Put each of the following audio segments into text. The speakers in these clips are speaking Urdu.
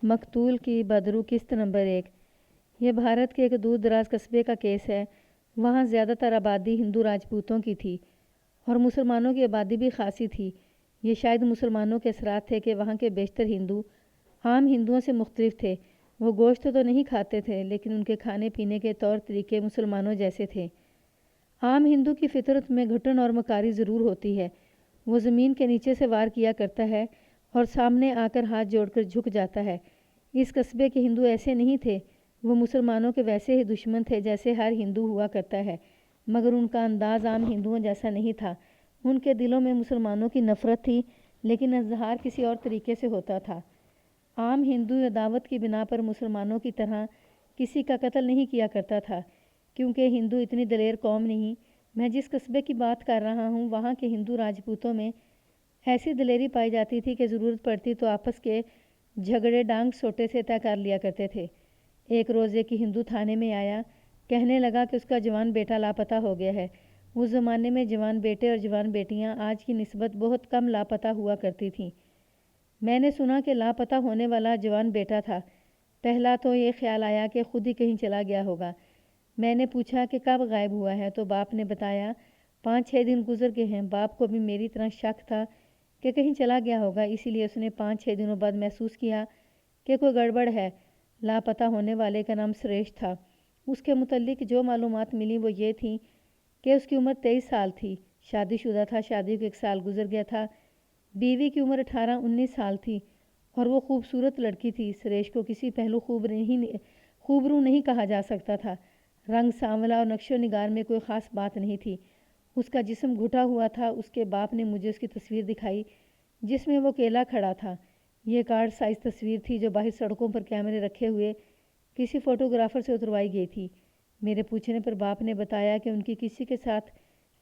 مقتول کی بدرو قسط نمبر 1۔ یہ بھارت کے ایک دور دراز قصبے کا کیس ہے۔ وہاں زیادہ تر آبادی ہندو راجپوتوں کی تھی اور مسلمانوں کی آبادی بھی خاصی تھی۔ یہ شاید مسلمانوں کے اثرات تھے کہ وہاں کے بیشتر ہندو عام ہندوؤں سے مختلف تھے۔ وہ گوشت تو نہیں کھاتے تھے، لیکن ان کے کھانے پینے کے طور طریقے مسلمانوں جیسے تھے۔ عام ہندو کی فطرت میں گھٹن اور مکاری ضرور ہوتی ہے۔ وہ زمین کے نیچے سے وار کیا کرتا ہے اور سامنے آ کر ہاتھ جوڑ کر جھک جاتا ہے۔ اس قصبے کے ہندو ایسے نہیں تھے۔ وہ مسلمانوں کے ویسے ہی دشمن تھے جیسے ہر ہندو ہوا کرتا ہے، مگر ان کا انداز عام ہندوؤں جیسا نہیں تھا۔ ان کے دلوں میں مسلمانوں کی نفرت تھی، لیکن اظہار کسی اور طریقے سے ہوتا تھا۔ عام ہندو عداوت کی بنا پر مسلمانوں کی طرح کسی کا قتل نہیں کیا کرتا تھا، کیونکہ ہندو اتنی دلیر قوم نہیں۔ میں جس قصبے کی بات کر رہا ہوں، وہاں کے ہندو راجپوتوں میں ایسی دلیری پائی جاتی تھی کہ ضرورت پڑتی تو آپس کے جھگڑے ڈانگ سوٹے سے طے کر لیا کرتے تھے۔ ایک روز ایک ہندو تھانے میں آیا، کہنے لگا کہ اس کا جوان بیٹا لاپتہ ہو گیا ہے۔ اس زمانے میں جوان بیٹے اور جوان بیٹیاں آج کی نسبت بہت کم لاپتہ ہوا کرتی تھیں۔ میں نے سنا کہ لاپتہ ہونے والا جوان بیٹا تھا۔ پہلا تو یہ خیال آیا کہ خود ہی کہیں چلا گیا ہوگا۔ میں نے پوچھا کہ کب غائب ہوا ہے، تو باپ نے بتایا 5-6 دن گزر گئے ہیں۔ باپ کو بھی میری طرح شک تھا کہ کہیں چلا گیا ہوگا، اسی لیے اس نے 5-6 دنوں بعد محسوس کیا کہ کوئی گڑبڑ ہے۔ لاپتہ ہونے والے کا نام سریش تھا۔ اس کے متعلق جو معلومات ملی وہ یہ تھیں کہ اس کی عمر 23 سال تھی، شادی شدہ تھا، شادی کو 1 سال گزر گیا تھا، بیوی کی عمر 18-19 سال تھی اور وہ خوبصورت لڑکی تھی۔ سریش کو کسی پہلو خوبرو نہیں کہا جا سکتا تھا۔ رنگ سانولا اور نقش و نگار میں کوئی خاص بات نہیں تھی۔ اس کا جسم گھٹا ہوا تھا۔ اس کے باپ نے مجھے اس کی تصویر دکھائی جس میں وہ اکیلا کھڑا تھا۔ یہ کارڈ سائز تصویر تھی جو باہر سڑکوں پر کیمرے رکھے ہوئے کسی فوٹوگرافر سے اتروائی گئی تھی۔ میرے پوچھنے پر باپ نے بتایا کہ ان کی کسی کے ساتھ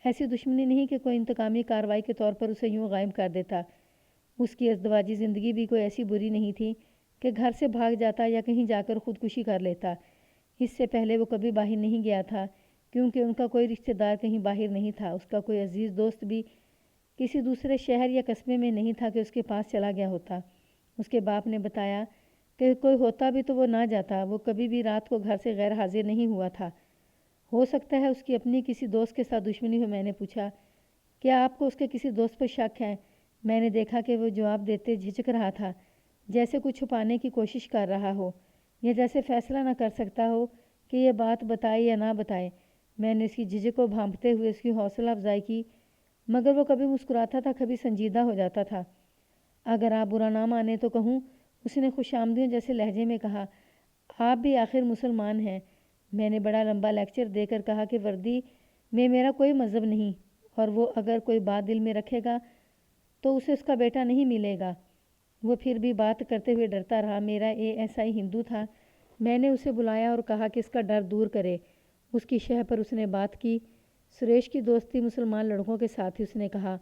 ایسی دشمنی نہیں کہ کوئی انتقامی کارروائی کے طور پر اسے یوں غائب کر دیتا۔ اس کی ازدواجی زندگی بھی کوئی ایسی بری نہیں تھی کہ گھر سے بھاگ جاتا یا کہیں جا کر خودکشی کر لیتا۔ اس سے پہلے وہ کبھی باہر نہیں گیا تھا، کیونکہ ان کا کوئی رشتہ دار کہیں باہر نہیں تھا۔ اس کا کوئی عزیز دوست بھی کسی دوسرے شہر یا قصبے میں نہیں تھا کہ اس کے پاس چلا گیا ہوتا۔ اس کے باپ نے بتایا کہ کوئی ہوتا بھی تو وہ نہ جاتا۔ وہ کبھی بھی رات کو گھر سے غیر حاضر نہیں ہوا تھا۔ ہو سکتا ہے اس کی اپنی کسی دوست کے ساتھ دشمنی ہو۔ میں نے پوچھا کیا آپ کو اس کے کسی دوست پر شک ہے؟ میں نے دیکھا کہ وہ جواب دیتے جھجک رہا تھا، جیسے کچھ چھپانے کی کوشش کر رہا ہو یا جیسے فیصلہ نہ کر سکتا ہو کہ یہ بات بتائے یا نہ بتائے۔ میں نے اس کی جھجک کو بھانپتے ہوئے اس کی حوصلہ افزائی کی، مگر وہ کبھی مسکراتا تھا، کبھی سنجیدہ ہو جاتا تھا۔ اگر آپ برا نہ مانے تو کہوں، اس نے خوش آمدیوں جیسے لہجے میں کہا، آپ بھی آخر مسلمان ہیں۔ میں نے بڑا لمبا لیکچر دے کر کہا کہ وردی میں میرا کوئی مذہب نہیں، اور وہ اگر کوئی بات دل میں رکھے گا تو اسے اس کا بیٹا نہیں ملے گا۔ وہ پھر بھی بات کرتے ہوئے ڈرتا رہا۔ میرا ایسا ہی ہندو تھا۔ میں نے اسے بلایا اور کہا کہ اس کا ڈر دور کرے۔ اس کی شہ پر اس نے بات کی۔ سریش کی دوستی مسلمان لڑکوں کے ساتھ تھی۔ اس نے کہا،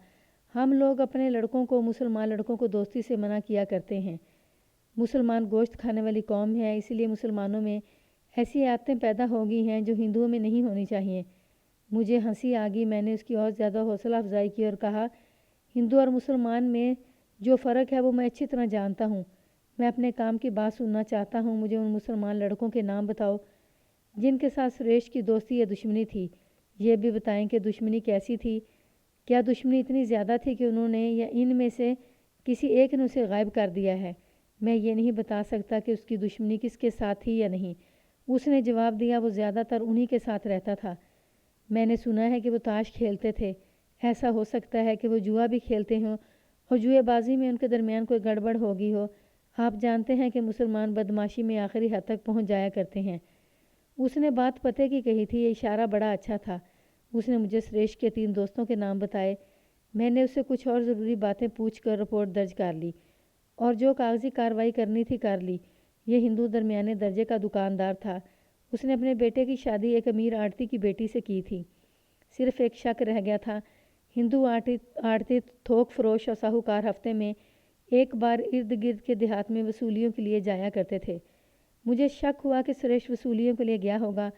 ہم لوگ اپنے لڑکوں کو مسلمان لڑکوں کو دوستی سے منع کیا کرتے ہیں۔ مسلمان گوشت کھانے والی قوم ہے، اسی لیے مسلمانوں میں ایسی عادتیں پیدا ہو گئی ہیں جو ہندوؤں میں نہیں ہونی چاہیے۔ مجھے ہنسی آ گئی۔ میں نے اس کی اور زیادہ حوصلہ افزائی کی اور کہا، ہندو اور مسلمان میں جو فرق ہے وہ میں اچھی طرح جانتا ہوں۔ میں اپنے کام کی بات سننا چاہتا ہوں۔ مجھے ان مسلمان لڑکوں کے نام بتاؤ جن کے ساتھ سریش کی دوستی یا دشمنی تھی۔ یہ بھی بتائیں کہ دشمنی کیسی تھی۔ کیا دشمنی اتنی زیادہ تھی کہ انہوں نے یا ان میں سے کسی ایک نے اسے غائب کر دیا ہے؟ میں یہ نہیں بتا سکتا کہ اس کی دشمنی کس کے ساتھ تھی یا نہیں۔ اس نے جواب دیا، وہ زیادہ تر انہی کے ساتھ رہتا تھا۔ میں نے سنا ہے کہ وہ تاش کھیلتے تھے۔ ایسا ہو سکتا ہے کہ وہ جوا بھی کھیلتے ہوں اور جوئے بازی میں ان کے درمیان کوئی گڑبڑ ہو گئی ہو۔ آپ جانتے ہیں کہ مسلمان بدماشی میں آخری حد تک پہنچ جایا کرتے ہیں۔ اس نے بات پتے کی کہی تھی۔ یہ اشارہ بڑا اچھا تھا۔ اس نے مجھے سریش کے 3 دوستوں کے نام بتائے۔ میں نے اس سے کچھ اور ضروری باتیں پوچھ کر رپورٹ درج کر لی اور جو کاغذی کارروائی کرنی تھی کر لی۔ یہ ہندو درمیانے درجے کا دکاندار تھا۔ اس نے اپنے بیٹے کی شادی ایک امیر آڑتی کی بیٹی سے کی تھی۔ صرف ایک شک رہ گیا تھا۔ ہندو آڑتی تھوک فروش اور ساہوکار ہفتے میں ایک بار ارد گرد کے دیہات میں وصولیوں کے لیے جایا کرتے تھے۔ مجھے شک ہوا کہ سریش وصولیوں کے لیے گیا ہوگا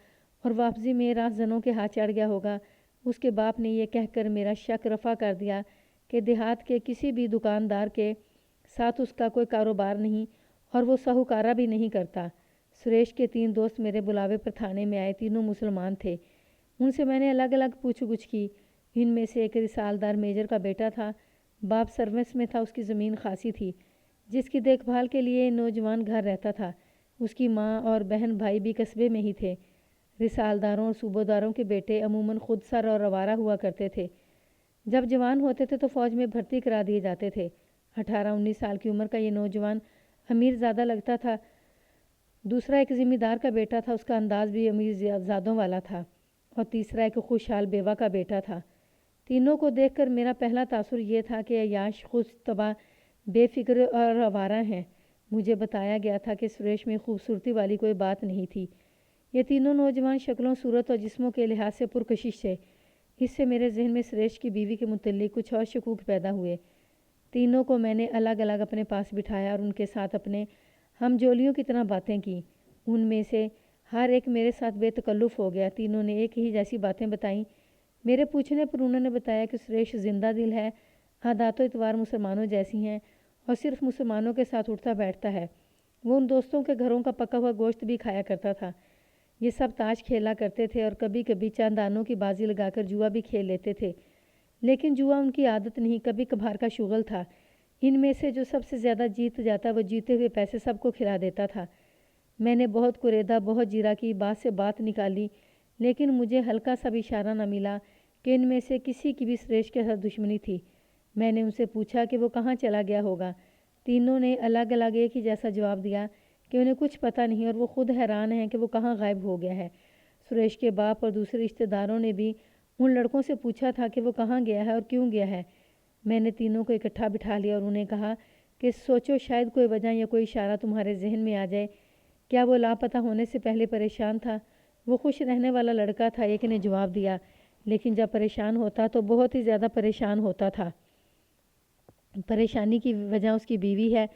اور واپسی میں راہ زنوں کے ہاتھ چڑھ گیا ہوگا۔ اس کے باپ نے یہ کہہ کر میرا شک رفع کر دیا کہ دیہات کے کسی بھی دکاندار کے ساتھ اس کا کوئی کاروبار نہیں اور وہ ساہوکارہ بھی نہیں کرتا۔ سریش کے 3 دوست میرے بلاوے پر تھانے میں آئے، تینوں مسلمان تھے۔ ان سے میں نے الگ الگ پوچھ گچھ کی۔ ان میں سے ایک رسالدار میجر کا بیٹا تھا، باپ سروس میں تھا، اس کی زمین خاصی تھی جس کی دیکھ بھال کے لیے نوجوان گھر رہتا تھا۔ اس کی ماں اور بہن بھائی بھی قصبے میں ہی تھے۔ رسالداروں اور صوبیداروں کے بیٹے عموماً خود سر اور آوارہ ہوا کرتے تھے۔ جب جوان ہوتے تھے تو فوج میں بھرتی کرا دیے جاتے تھے۔ 18-19 سال کی عمر کا یہ نوجوان امیر زادہ لگتا تھا۔ دوسرا ایک ذمہ دار کا بیٹا تھا، اس کا انداز بھی امیر زادوں والا تھا، اور تیسرا ایک خوشحال بیوہ کا بیٹا تھا۔ تینوں کو دیکھ کر میرا پہلا تاثر یہ تھا کہ عیاش، خوش طبع، بے فکر اور آوارہ ہیں۔ مجھے بتایا گیا تھا کہ سریش میں خوبصورتی والی کوئی بات نہیں تھی۔ یہ تینوں نوجوان شکلوں، صورت اور جسموں کے لحاظ سے پرکشش تھے۔ اس سے میرے ذہن میں سریش کی بیوی کے متعلق کچھ اور شکوک پیدا ہوئے۔ تینوں کو میں نے الگ الگ اپنے پاس بٹھایا اور ان کے ساتھ اپنے ہم جولیوں کی طرح باتیں کی۔ ان میں سے ہر ایک میرے ساتھ بے تکلف ہو گیا۔ تینوں نے ایک ہی جیسی باتیں بتائیں۔ میرے پوچھنے پر انہوں نے بتایا کہ سریش زندہ دل ہے، عادات و اطوار مسلمانوں جیسی ہیں اور صرف مسلمانوں کے ساتھ اٹھتا بیٹھتا ہے۔ وہ ان دوستوں کے گھروں کا پکا ہوا گوشت بھی کھایا کرتا تھا۔ یہ سب تاش کھیلا کرتے تھے اور کبھی کبھی چند آنوں کی بازی لگا کر جوا بھی کھیل لیتے تھے، لیکن جوا ان کی عادت نہیں، کبھی کبھار کا شغل تھا۔ ان میں سے جو سب سے زیادہ جیت جاتا وہ جیتے ہوئے پیسے سب کو کھلا دیتا تھا۔ میں نے بہت کریدا، بہت جیرا کی، بات سے بات نکالی، لیکن مجھے ہلکا سا بھی اشارہ نہ ملا کہ ان میں سے کسی کی بھی سریش کے ساتھ دشمنی تھی۔ میں نے ان سے پوچھا کہ وہ کہاں چلا گیا ہوگا۔ تینوں نے الگ الگ ایک ہی جیسا جواب دیا کہ انہیں کچھ پتہ نہیں اور وہ خود حیران ہیں کہ وہ کہاں غائب ہو گیا ہے۔ سریش کے باپ اور دوسرے رشتہ داروں نے بھی ان لڑکوں سے پوچھا تھا کہ وہ کہاں گیا ہے اور کیوں گیا ہے۔ میں نے تینوں کو اکٹھا بٹھا لیا اور انہیں کہا کہ سوچو، شاید کوئی وجہ یا کوئی اشارہ تمہارے ذہن میں آ جائے۔ کیا وہ لاپتہ ہونے سے پہلے پریشان تھا؟ وہ خوش رہنے والا لڑکا تھا، ایک نے جواب دیا، لیکن جب پریشان ہوتا تو بہت ہی زیادہ پریشان ہوتا تھا۔ پریشانی کی وجہ اس کی بیوی ہے،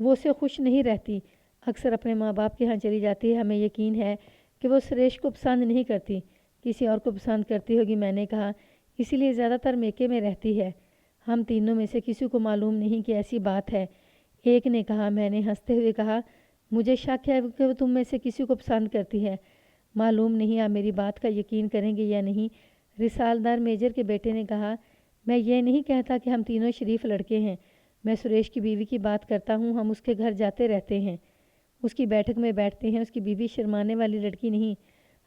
وہ اسے خوش نہیں رہتی، اکثر اپنے ماں باپ کے ہاں چلی جاتی ہے۔ ہمیں یقین ہے کہ وہ سریش کو پسند نہیں کرتی، کسی اور کو پسند کرتی ہوگی، میں نے کہا، اسی لیے زیادہ تر میکے میں رہتی ہے۔ ہم تینوں میں سے کسی کو معلوم نہیں کہ ایسی بات ہے، ایک نے کہا۔ میں نے ہنستے ہوئے کہا، مجھے شک ہے کہ وہ تم میں سے کسی کو پسند کرتی ہے۔ معلوم نہیں آپ میری بات کا یقین کریں گے یا نہیں، رسالدار میجر کے بیٹے نے کہا۔ میں یہ نہیں کہتا کہ ہم تینوں شریف لڑکے ہیں، میں سریش کی بیوی کی بات کرتا ہوں، ہم اس کے گھر جاتے رہتے ہیں، اس کی بیٹھک میں بیٹھتے ہیں۔ اس کی بیوی شرمانے والی لڑکی نہیں،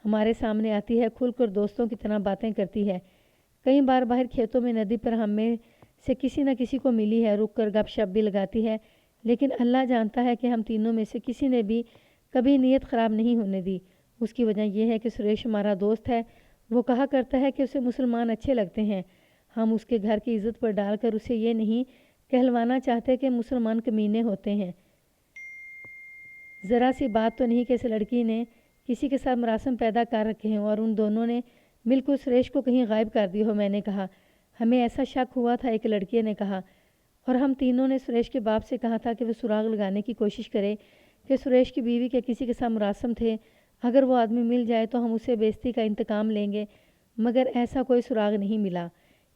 ہمارے سامنے آتی ہے، کھل کر دوستوں کی طرح باتیں کرتی ہے۔ کئی بار باہر کھیتوں میں ندی پر ہم میں سے کسی نہ کسی کو ملی ہے، رک کر گپ شپ بھی لگاتی ہے، لیکن اللہ جانتا ہے کہ ہم تینوں میں سے کسی نے بھی کبھی نیت خراب نہیں ہونے دی۔ اس کی وجہ یہ ہے کہ سریش ہمارا دوست ہے، وہ کہا کرتا ہے کہ اسے مسلمان اچھے لگتے ہیں۔ ہم اس کے گھر کی عزت پر ڈال کر اسے یہ نہیں کہلوانا چاہتے کہ مسلمان کمینے ہوتے ہیں۔ ذرا سی بات تو نہیں کہ اس لڑکی نے کسی کے ساتھ مراسم پیدا کر رکھے ہوں اور ان دونوں نے مل کر سریش کو کہیں غائب کر دی ہو، میں نے کہا۔ ہمیں ایسا شک ہوا تھا، ایک لڑکے نے کہا، اور ہم تینوں نے سریش کے باپ سے کہا تھا کہ وہ سراغ لگانے کی کوشش کرے کہ سریش کی بیوی کے کسی کے ساتھ مراسم تھے، اگر وہ آدمی مل جائے تو ہم اسے بے عزتی کا انتقام لیں گے، مگر ایسا کوئی سراغ نہیں ملا۔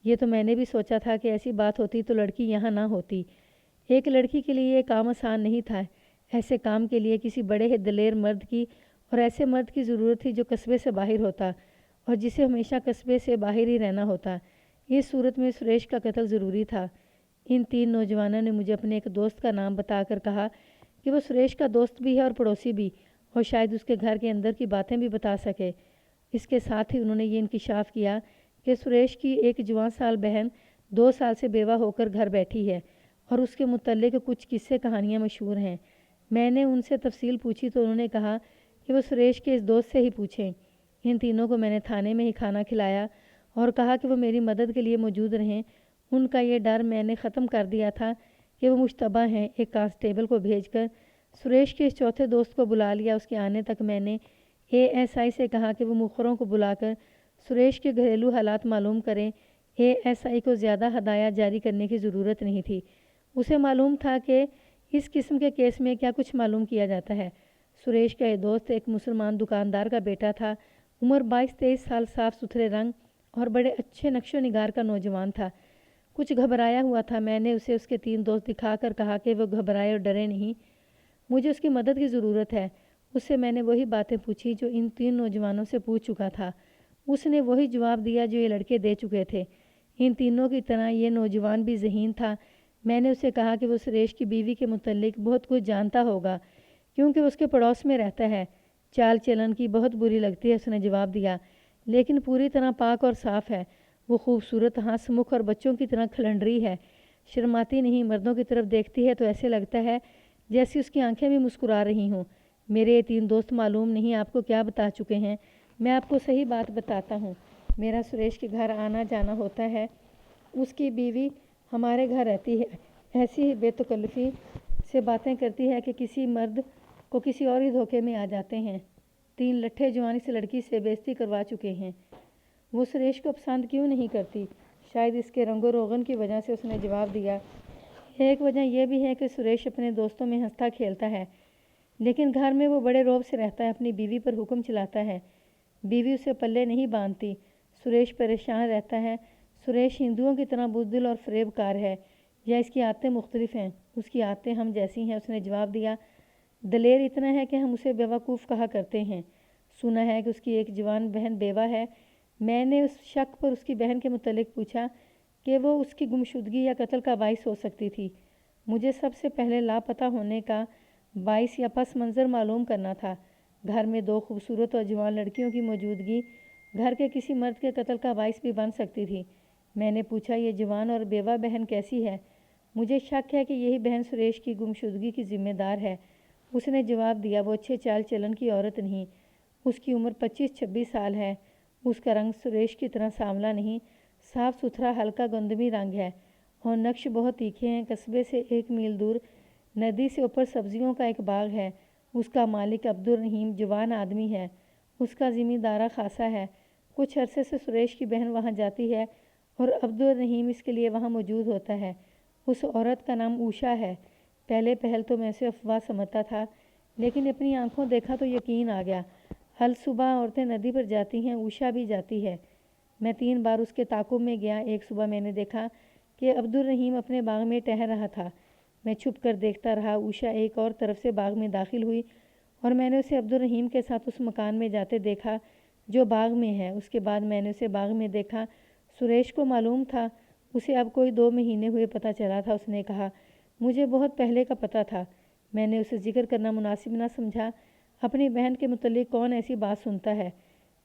یہ تو میں نے بھی سوچا تھا کہ ایسی بات ہوتی تو لڑکی یہاں نہ ہوتی۔ ایک لڑکی کے لیے یہ کام آسان نہیں تھا، ایسے کام کے لیے کسی بڑے ہی دلیر مرد کی اور ایسے مرد کی ضرورت تھی جو قصبے سے باہر ہوتا اور جسے ہمیشہ قصبے سے باہر ہی رہنا ہوتا۔ اس صورت میں سریش کا قتل ضروری تھا۔ ان 3 نوجوانوں نے مجھے اپنے ایک دوست کا نام بتا کر کہا کہ وہ سریش کا دوست بھی ہے اور پڑوسی بھی، اور شاید اس کے گھر کے اندر کی باتیں بھی بتا سکے۔ اس کے ساتھ ہی انہوں نے یہ انکشاف کیا کہ سریش کی ایک جوان سال بہن 2 سال سے بیوہ ہو کر گھر بیٹھی ہے اور اس کے متعلق کچھ قصے کہانیاں مشہور ہیں۔ میں نے ان سے تفصیل پوچھی تو انہوں نے کہا کہ وہ سریش کے اس دوست سے ہی پوچھیں۔ ان تینوں کو میں نے تھانے میں ہی کھانا کھلایا اور کہا کہ وہ میری مدد کے لیے موجود رہیں۔ ان کا یہ ڈر میں نے ختم کر دیا تھا کہ وہ مشتبہ ہیں۔ ایک کانسٹیبل کو بھیج کر سریش کے اس چوتھے دوست کو بلا لیا۔ اس کے آنے تک میں نے ASI سے کہا کہ وہ مخبروں کو بلا کر سریش کے گھریلو حالات معلوم کریں۔ ASI کو زیادہ ہدایات جاری کرنے کی ضرورت نہیں تھی، اسے معلوم تھا کہ اس قسم کے کیس میں کیا کچھ معلوم کیا جاتا ہے۔ سریش کا یہ دوست ایک مسلمان دکاندار کا بیٹا تھا، عمر 22-23 سال، صاف ستھرے رنگ اور بڑے اچھے نقش و نگار کا نوجوان تھا، کچھ گھبرایا ہوا تھا۔ میں نے اسے اس کے 3 دوست دکھا کر کہا کہ وہ گھبرائے اور ڈرے نہیں، مجھے اس کی مدد کی ضرورت ہے۔ اس سے میں نے وہی باتیں پوچھی جو ان 3 نوجوانوں سے پوچھ چکا تھا۔ اس نے وہی جواب دیا جو یہ لڑکے دے چکے تھے۔ ان تینوں کی طرح یہ نوجوان بھی ذہین تھا۔ میں نے اسے کہا کہ وہ سریش کی بیوی کے متعلق بہت کچھ جانتا ہوگا کیونکہ اس کے پڑوس میں رہتا ہے۔ چال چلن کی بہت بری لگتی ہے، اس نے جواب دیا، لیکن پوری طرح پاک اور صاف ہے۔ وہ خوبصورت، ہنس مکھ اور بچوں کی طرح کھلنڈری ہے۔ شرماتی نہیں، مردوں کی طرف دیکھتی ہے تو ایسے لگتا ہے جیسی اس کی آنکھیں بھی مسکرا رہی ہوں۔ میرے یہ 3 دوست معلوم نہیں آپ کو کیا بتا چکے ہیں۔ میں آپ کو صحیح بات بتاتا ہوں۔ میرا سریش کے گھر آنا جانا ہوتا ہے۔ اس کی بیوی ہمارے گھر رہتی ہے۔ ایسی ہی بے تکلفی سے باتیں کرتی ہے کہ کسی مرد کو کسی اور ہی دھوکے میں آ جاتے ہیں۔ 3 لٹھے جوان اس لڑکی سے بے عزتی کروا چکے ہیں۔ وہ سریش کو پسند کیوں نہیں کرتی؟ شاید اس کے رنگ و روغن کی وجہ سے، اس نے جواب دیا۔ ایک وجہ یہ بھی ہے کہ سریش اپنے دوستوں میں ہنستا کھیلتا ہے، لیکن گھر میں وہ بڑے رعب سے رہتا ہے، اپنی بیوی پر حکم چلاتا ہے۔ بیوی اسے پلے نہیں باندھتی۔ سریش پریشان رہتا ہے۔ سریش ہندوؤں کی طرح بزدل اور فریب کار ہے یا اس کی عادتیں مختلف ہیں؟ اس کی عادتیں ہم جیسی ہیں، اس نے جواب دیا۔ دلیر اتنا ہے کہ ہم اسے بیوقوف کہا کرتے ہیں۔ سنا ہے کہ اس کی ایک جوان بہن بیوہ ہے۔ میں نے اس شک پر اس کی بہن کے متعلق پوچھا کہ وہ اس کی گمشدگی یا قتل کا باعث ہو سکتی تھی۔ مجھے سب سے پہلے لاپتہ ہونے کا باعث یا پس منظر معلوم کرنا تھا۔ گھر میں 2 خوبصورت اور جوان لڑکیوں کی موجودگی گھر کے کسی مرد کے قتل کا باعث بھی بن سکتی تھی۔ میں نے پوچھا یہ جوان اور بیوہ بہن کیسی ہے؟ مجھے شک ہے کہ یہی بہن سریش کی گمشدگی کی ذمہ دار ہے۔ اس نے جواب دیا۔ وہ اچھے چال چلن کی عورت نہیں۔ اس کی عمر 25-26 سال ہے۔ اس کا رنگ سریش کی طرح سانولا نہیں، صاف ستھرا ہلکا گندمی رنگ ہے اور نقش بہت تیکھے ہیں۔ قصبے سے 1 میل دور ندی سے اوپر سبزیوں کا ایک باغ ہے۔ اس کا مالک عبدالرحیم جوان آدمی ہے۔ اس کا زمیندارہ خاصا ہے۔ کچھ عرصے سے سریش کی بہن وہاں جاتی ہے اور عبدالرحیم اس کے لیے وہاں موجود ہوتا ہے۔ اس عورت کا نام اوشا ہے۔ پہلے پہل تو میں اسے افواہ سمجھتا تھا، لیکن اپنی آنکھوں دیکھا تو یقین آ گیا۔ ہر صبح عورتیں ندی پر جاتی ہیں، اوشا بھی جاتی ہے۔ میں 3 بار اس کے تعاقب میں گیا۔ ایک صبح میں نے دیکھا کہ عبدالرحیم اپنے باغ میں ٹہل رہا تھا۔ میں چھپ کر دیکھتا رہا۔ اوشا ایک اور طرف سے باغ میں داخل ہوئی اور میں نے اسے عبدالرحیم کے ساتھ اس مکان میں جاتے دیکھا جو باغ میں ہے۔ اس کے بعد میں نے اسے باغ میں دیکھا۔ سریش کو معلوم تھا، اسے اب کوئی 2 مہینے ہوئے پتہ چلا تھا۔ اس نے کہا مجھے بہت پہلے کا پتہ تھا۔ میں نے اسے ذکر کرنا مناسب نہ سمجھا۔ اپنی بہن کے متعلق کون ایسی بات سنتا ہے؟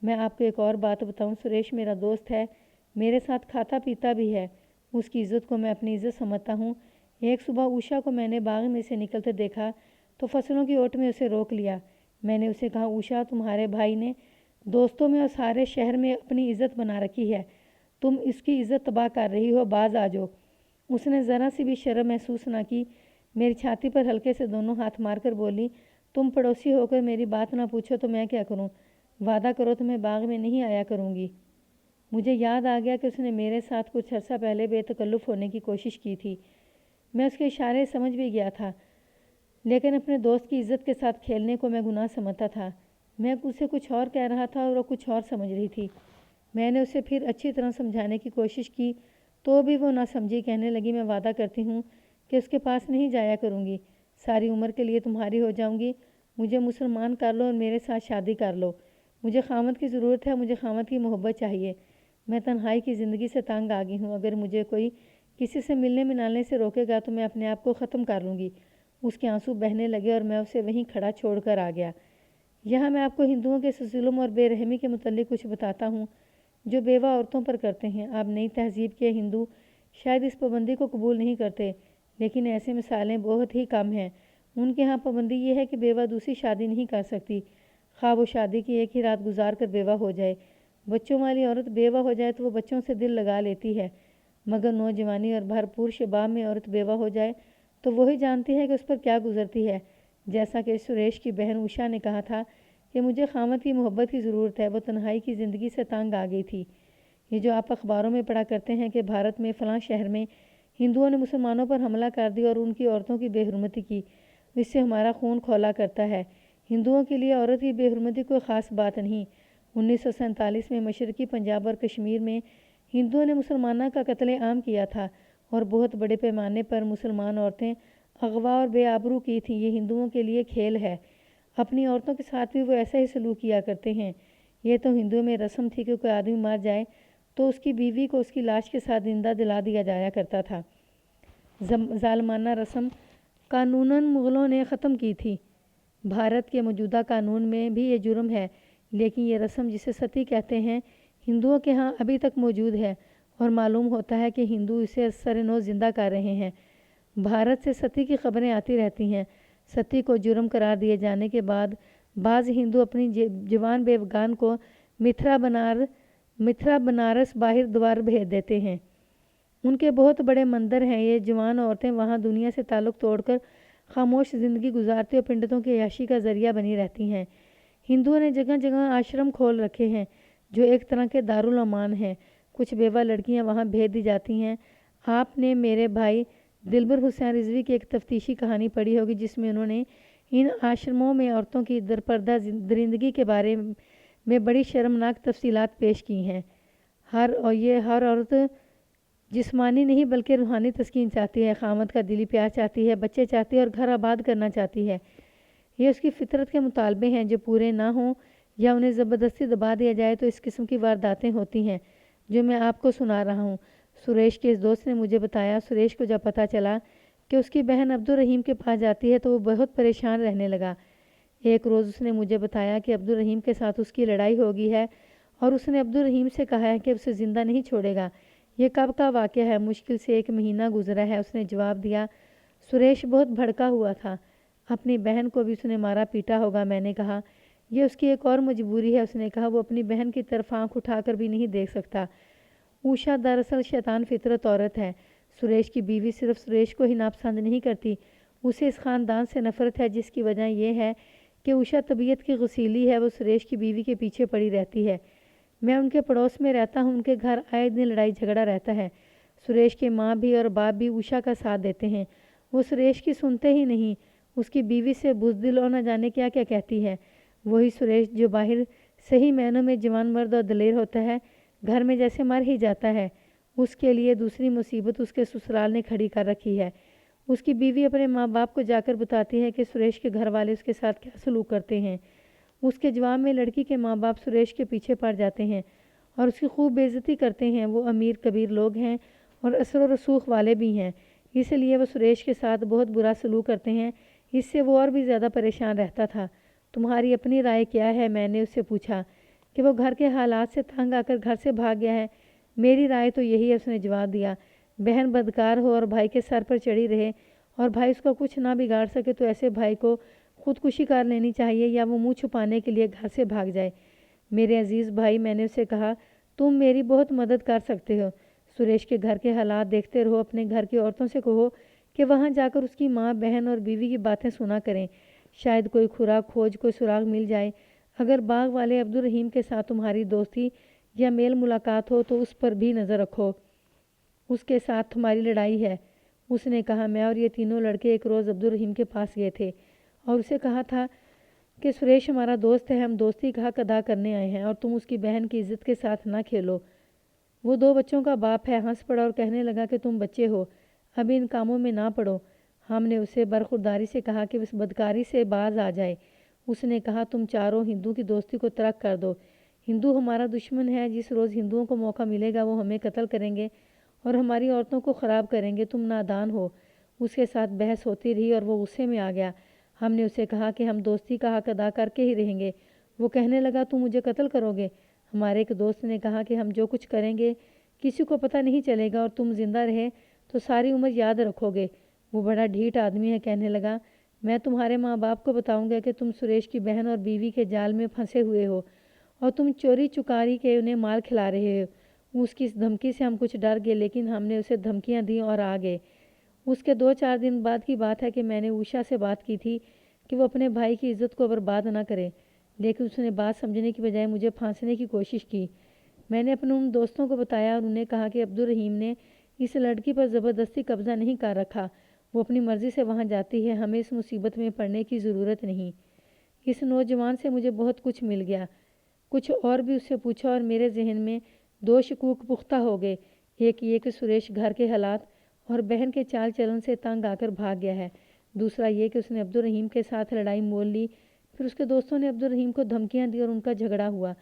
میں آپ کو ایک اور بات بتاؤں، سریش میرا دوست ہے، میرے ساتھ کھاتا پیتا بھی ہے۔ اس کی عزت کو میں اپنی عزت سمجھتا ہوں۔ ایک صبح اوشا کو میں نے باغ میں سے نکلتے دیکھا تو فصلوں کی اوٹ میں اسے روک لیا۔ میں نے اسے کہا اوشا، تمہارے بھائی نے دوستوں میں اور سارے شہر میں اپنی عزت بنا رکھی ہے، تم اس کی عزت تباہ کر رہی ہو، باز آ جاؤ۔ اس نے ذرا سی بھی شرم محسوس نہ کی۔ میری چھاتی پر ہلکے سے دونوں ہاتھ مار کر بولی، تم پڑوسی ہو کر میری بات نہ پوچھو تو میں کیا کروں؟ وعدہ کرو تو میں باغ میں نہیں آیا کروں گی۔ مجھے یاد آ گیا کہ اس نے میرے ساتھ کچھ عرصہ پہلے بے تکلف ہونے کی کوشش کی تھی۔ میں اس کے اشارے سمجھ بھی گیا تھا، لیکن اپنے دوست کی عزت کے ساتھ کھیلنے کو میں گناہ سمجھتا تھا۔ میں اسے کچھ اور کہہ رہا تھا اور وہ کچھ اور سمجھ رہی تھی۔ میں نے اسے پھر اچھی طرح سمجھانے کی کوشش کی تو بھی وہ نہ سمجھی۔ کہنے لگی، میں وعدہ کرتی ہوں کہ اس کے پاس نہیں جایا کروں گی، ساری عمر کے لیے تمہاری ہو جاؤں گی۔ مجھے مسلمان کر لو اور میرے ساتھ شادی کر لو۔ مجھے خامد کی ضرورت ہے، مجھے خامد کی محبت چاہیے۔ میں تنہائی کی زندگی سے تنگ آ گئی ہوں۔ اگر مجھے کوئی کسی سے ملنے ملالنے سے روکے گا تو میں اپنے آپ کو ختم کر لوں گی۔ اس کے آنسو بہنے لگے اور میں اسے وہیں کھڑا چھوڑ کر آ گیا۔ یہاں میں آپ کو ہندوؤں کے ظلم اور بے رحمی کے متعلق کچھ بتاتا ہوں جو بیوہ عورتوں پر کرتے ہیں۔ اب نئی تہذیب کے ہندو شاید اس پابندی کو قبول نہیں کرتے، لیکن ایسے مثالیں بہت ہی کم ہیں۔ ان کے ہاں پابندی یہ ہے کہ بیوہ دوسری شادی نہیں کر سکتی، خواہ وہ شادی کی ایک ہی رات گزار کر بیوہ ہو جائے۔ بچوں والی عورت بیوہ ہو جائے تو وہ بچوں سے دل لگا لیتی ہے، مگر نوجوانی اور بھرپور شباب میں عورت بیوہ ہو جائے تو وہی جانتی ہے کہ اس پر کیا گزرتی ہے۔ جیسا کہ سریش کی بہن اوشا نے کہا تھا کہ مجھے خامد کی محبت کی ضرورت ہے، وہ تنہائی کی زندگی سے تنگ آ گئی تھی۔ یہ جو آپ اخباروں میں پڑھا کرتے ہیں کہ بھارت میں فلاں شہر میں ہندوؤں نے مسلمانوں پر حملہ کر دیا اور ان کی عورتوں کی بے حرمتی کی، اس سے ہمارا خون کھولا کرتا ہے۔ ہندوؤں کے لیے عورت کی بے حرمتی کوئی خاص بات نہیں۔ 1947 میں مشرقی پنجاب اور کشمیر میں ہندوؤں نے مسلمانہ کا قتل عام کیا تھا اور بہت بڑے پیمانے پر مسلمان عورتیں اغوا اور بے آبرو کی تھیں۔ یہ ہندوؤں کے لیے کھیل ہے۔ اپنی عورتوں کے ساتھ بھی وہ ایسا ہی سلوک کیا کرتے ہیں۔ یہ تو ہندوؤں میں رسم تھی کہ کوئی آدمی مر جائے تو اس کی بیوی کو اس کی لاش کے ساتھ زندہ جلا دیا جایا کرتا تھا۔ ظالمانہ رسم قانوناً مغلوں نے ختم کی تھی۔ بھارت کے موجودہ قانون میں بھی یہ جرم ہے، لیکن یہ رسم جسے ستی کہتے ہیں ہندوؤں کے ہاں ابھی تک موجود ہے اور معلوم ہوتا ہے کہ ہندو اسے سر نو زندہ کر رہے ہیں۔ بھارت سے ستی کی خبریں آتی رہتی ہیں۔ ستی کو جرم قرار دیے جانے کے بعد بعض ہندو اپنی جوان بیوگان کو متھرا بنارس باہر دوار بھیج دیتے ہیں۔ ان کے بہت بڑے مندر ہیں۔ یہ جوان عورتیں وہاں دنیا سے تعلق توڑ کر خاموش زندگی گزارتی اور پنڈتوں کی عیاشی کا ذریعہ بنی رہتی ہیں۔ ہندوؤں نے جگہ جگہ آشرم کھول رکھے ہیں جو ایک طرح کے دارالامان ہیں۔ کچھ بیوہ لڑکیاں وہاں بھیج دی جاتی ہیں۔ آپ نے میرے بھائی دلبر حسین رضوی کی ایک تفتیشی کہانی پڑھی ہوگی جس میں انہوں نے ان آشرموں میں عورتوں کی درپردہ درندگی کے بارے میں بڑی شرمناک تفصیلات پیش کی ہیں۔ ہر عورت جسمانی نہیں بلکہ روحانی تسکین چاہتی ہے، خاوند کا دلی پیار چاہتی ہے، بچے چاہتی ہے اور گھر آباد کرنا چاہتی ہے۔ یہ اس کی فطرت کے مطالبے ہیں جو پورے نہ ہوں یا انہیں زبردستی دبا دیا جائے تو اس قسم کی وارداتیں ہوتی ہیں جو میں آپ کو سنا رہا ہوں۔ سریش کے اس دوست نے مجھے بتایا، سریش کو جب پتہ چلا کہ اس کی بہن عبدالرحیم کے پاس جاتی ہے تو وہ بہت پریشان رہنے لگا۔ ایک روز اس نے مجھے بتایا کہ عبدالرحیم کے ساتھ اس کی لڑائی ہو گئی ہے اور اس نے عبدالرحیم سے کہا ہے کہ اسے زندہ نہیں چھوڑے گا۔ یہ کب کا واقعہ ہے؟ مشکل سے 1 مہینہ گزرا ہے، اس نے جواب دیا۔ سریش بہت بھڑکا ہوا تھا۔ اپنی بہن کو بھی اس نے مارا پیٹا ہوگا، میں نے کہا۔ یہ اس کی ایک اور مجبوری ہے، اس نے کہا۔ وہ اپنی بہن کی طرف آنکھ اٹھا کر بھی نہیں دیکھ سکتا۔ اوشا دراصل شیطان فطرت عورت ہے۔ سریش کی بیوی صرف سریش کو ہی ناپسند نہیں کرتی، اسے اس خاندان سے نفرت ہے، جس کی وجہ یہ ہے کہ اوشا طبیعت کی غسیلی ہے۔ وہ سریش کی بیوی کے پیچھے پڑی رہتی ہے۔ میں ان کے پڑوس میں رہتا ہوں، ان کے گھر آئے دن لڑائی جھگڑا رہتا ہے۔ سریش کے ماں بھی اور باپ بھی اوشا کا ساتھ دیتے ہیں۔ وہ سریش کی سنتے ہی نہیں، اس کی بیوی سے بزدل اور نہ جانے کیا کیا کہتی ہے۔ وہی سریش جو باہر صحیح معنوں میں جوان مرد اور دلیر ہوتا ہے، گھر میں جیسے مر ہی جاتا ہے۔ اس کے لیے دوسری مصیبت اس کے سسرال نے کھڑی کر رکھی ہے۔ اس کی بیوی اپنے ماں باپ کو جا کر بتاتی ہے کہ سریش کے گھر والے اس کے ساتھ کیا سلوک کرتے ہیں۔ اس کے جواب میں لڑکی کے ماں باپ سریش کے پیچھے پڑ جاتے ہیں اور اس کی خوب بے عزتی کرتے ہیں۔ وہ امیر کبیر لوگ ہیں اور اثر و رسوخ والے بھی ہیں، اس لیے وہ سریش کے ساتھ بہت برا سلوک کرتے ہیں۔ اس سے وہ اور بھی زیادہ پریشان رہتا تھا۔ تمہاری اپنی رائے کیا ہے؟ میں نے اس سے پوچھا کہ وہ گھر کے حالات سے تنگ آ کر گھر سے بھاگ گیا ہے۔ میری رائے تو یہی ہے، اس نے جواب دیا۔ بہن بدکار ہو اور بھائی کے سر پر چڑھی رہے اور بھائی اس کو کچھ نہ بگاڑ سکے تو ایسے بھائی کو خودکشی کر لینی چاہیے یا وہ منہ چھپانے کے لیے گھر سے بھاگ جائے۔ میرے عزیز بھائی، میں نے اسے کہا، تم میری بہت مدد کر سکتے ہو۔ سریش کے گھر کے حالات دیکھتے رہو، اپنے گھر کی عورتوں سے کہو کہ وہاں جا کر اس کی ماں، بہن اور بیوی کی باتیں سنا کریں۔ شاید کوئی کھرا کھوج، کوئی سراغ مل جائے۔ اگر باغ والے عبدالرحیم کے ساتھ تمہاری دوستی یا میل ملاقات ہو تو اس پر بھی نظر رکھو۔ اس کے ساتھ تمہاری لڑائی ہے۔ اس نے کہا، میں اور یہ تینوں لڑکے ایک روز عبدالرحیم کے پاس گئے تھے اور اسے کہا تھا کہ سریش ہمارا دوست ہے، ہم دوستی کا حق ادا کرنے آئے ہیں اور تم اس کی بہن کی عزت کے ساتھ نہ کھیلو۔ وہ 2 بچوں کا باپ ہے۔ ہنس پڑا اور کہنے لگا کہ تم بچے ہو، ابھی ان کاموں میں نہ پڑو۔ ہم نے اسے برخورداری سے کہا کہ اس بدکاری سے باز آ جائے۔ اس نے کہا، تم چاروں ہندو کی دوستی کو ترک کر دو۔ ہندو ہمارا دشمن ہے، جس روز ہندوؤں کو موقع ملے گا وہ ہمیں قتل کریں گے اور ہماری عورتوں کو خراب کریں گے۔ تم نادان ہو۔ اس کے ساتھ بحث ہوتی رہی اور وہ غصے میں آ گیا۔ ہم نے اسے کہا کہ ہم دوستی کا حق ادا کر کے ہی رہیں گے۔ وہ کہنے لگا، تم مجھے قتل کرو گے؟ ہمارے ایک دوست نے کہا کہ ہم جو کچھ کریں گے کسی کو پتہ نہیں چلے گا اور تم زندہ رہے تو ساری عمر یاد رکھو گے۔ وہ بڑا ڈھیٹ آدمی ہے، کہنے لگا، میں تمہارے ماں باپ کو بتاؤں گا کہ تم سریش کی بہن اور بیوی کے جال میں پھنسے ہوئے ہو اور تم چوری چکاری کے انہیں مال کھلا رہے ہو۔ اس کی اس دھمکی سے ہم کچھ ڈر گئے، لیکن ہم نے اسے دھمکیاں دیں اور آ گئے۔ اس کے 2-4 دن بعد کی بات ہے کہ میں نے اوشا سے بات کی تھی کہ وہ اپنے بھائی کی عزت کو برباد نہ کرے، لیکن اس نے بات سمجھنے کی بجائے مجھے پھانسنے کی کوشش کی۔ میں نے اپنے ان دوستوں کو بتایا اور انہیں کہا کہ عبدالرحیم نے اس لڑکی پر زبردستی قبضہ نہیں کر رکھا، وہ اپنی مرضی سے وہاں جاتی ہے، ہمیں اس مصیبت میں پڑنے کی ضرورت نہیں۔ اس نوجوان سے مجھے بہت کچھ مل گیا۔ کچھ اور بھی اس سے پوچھا اور میرے ذہن میں 2 شکوک پختہ ہو گئے۔ ایک یہ کہ سریش گھر کے حالات اور بہن کے چال چلن سے تنگ آ کر بھاگ گیا ہے۔ دوسرا یہ کہ اس نے عبدالرحیم کے ساتھ لڑائی مول لی۔ پھر اس کے دوستوں نے عبدالرحیم کو دھمکیاں دی اور ان کا جھگڑا ہوا۔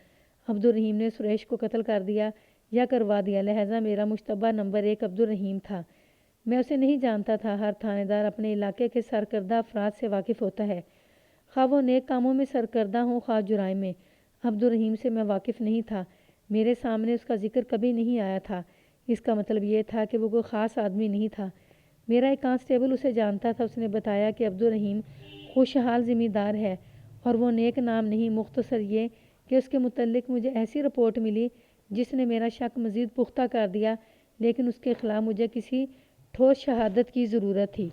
عبدالرحیم نے سریش کو قتل کر دیا یا کروا دیا، لہٰذا میرا مشتبہ نمبر 1 عبدالرحیم تھا۔ میں اسے نہیں جانتا تھا۔ ہر تھانے دار اپنے علاقے کے سرکردہ افراد سے واقف ہوتا ہے، خواہ وہ نیک کاموں میں سرکردہ ہوں خواہ جرائم میں۔ عبدالرحیم سے میں واقف نہیں تھا، میرے سامنے اس کا ذکر کبھی نہیں آیا تھا۔ اس کا مطلب یہ تھا کہ وہ کوئی خاص آدمی نہیں تھا۔ میرا ایک کانسٹیبل اسے جانتا تھا۔ اس نے بتایا کہ عبدالرحیم خوشحال ذمہ دار ہے اور وہ نیک نام نہیں، مختصر یہ کہ اس کے متعلق مجھے ایسی رپورٹ ملی جس نے میرا شک مزید پختہ کر دیا، لیکن اس کے خلاف مجھے کسی ٹھوس شہادت کی ضرورت تھی۔